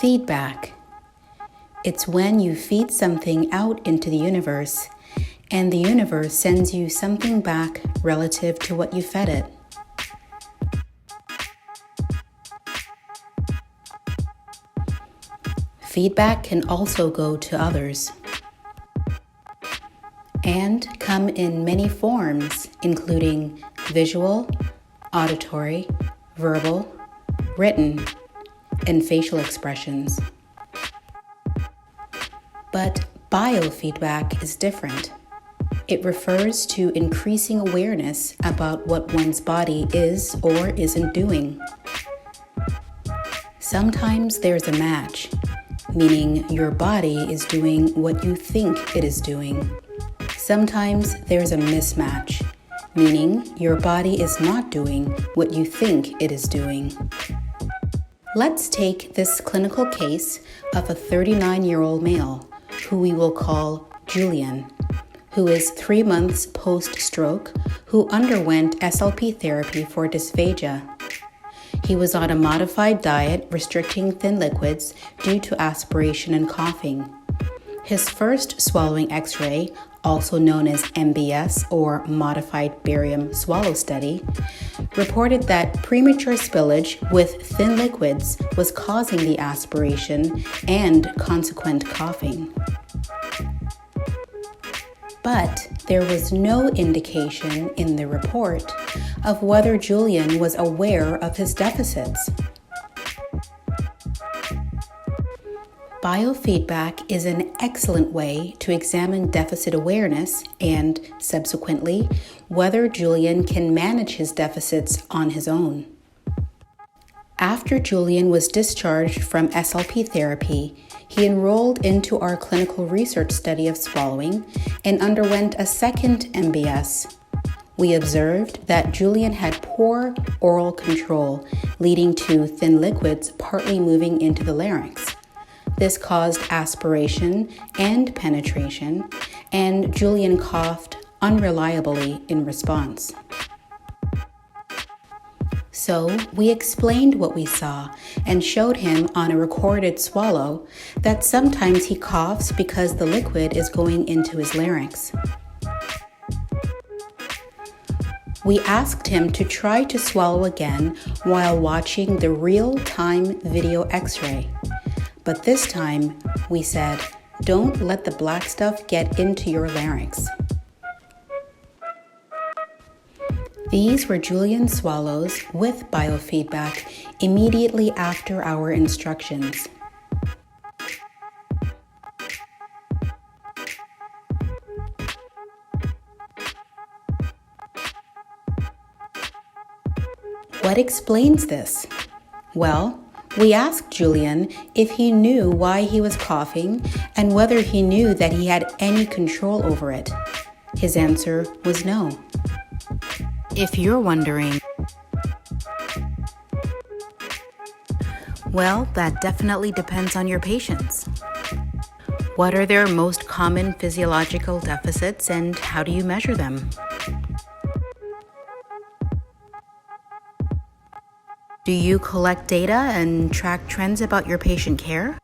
Feedback. It's when you feed something out into the universe, and the universe sends you something back relative to what you fed it. Feedback can also go to others and come in many forms, including visual, auditory, verbal, written, and facial expressions. But biofeedback is different. It refers to increasing awareness about what one's body is or isn't doing. Sometimes there's a match, meaning your body is doing what you think it is doing. Sometimes there's a mismatch, meaning your body is not doing what you think it is doing. Let's take this clinical case of a 39-year-old male, who we will call Julian, who is 3 months post-stroke, who underwent SLP therapy for dysphagia. He was on a modified diet restricting thin liquids due to aspiration and coughing. His first swallowing X-ray, also known as MBS or Modified Barium Swallow Study, reported that premature spillage with thin liquids was causing the aspiration and consequent coughing. But there was no indication in the report of whether Julian was aware of his deficits. Biofeedback is an excellent way to examine deficit awareness and, subsequently, whether Julian can manage his deficits on his own. After Julian was discharged from SLP therapy, he enrolled into our clinical research study of swallowing and underwent a second MBS. We observed that Julian had poor oral control, leading to thin liquids partly moving into the larynx. This caused aspiration and penetration, and Julian coughed unreliably in response. So we explained what we saw and showed him on a recorded swallow that sometimes he coughs because the liquid is going into his larynx. We asked him to try to swallow again while watching the real-time video X-ray. But this time, we said, don't let the black stuff get into your larynx. These were Julian's swallows with biofeedback immediately after our instructions. What explains this? Well, we asked Julian if he knew why he was coughing and whether he knew that he had any control over it. His answer was no. If you're wondering, well, that definitely depends on your patients. What are their most common physiological deficits and how do you measure them? Do you collect data and track trends about your patient care?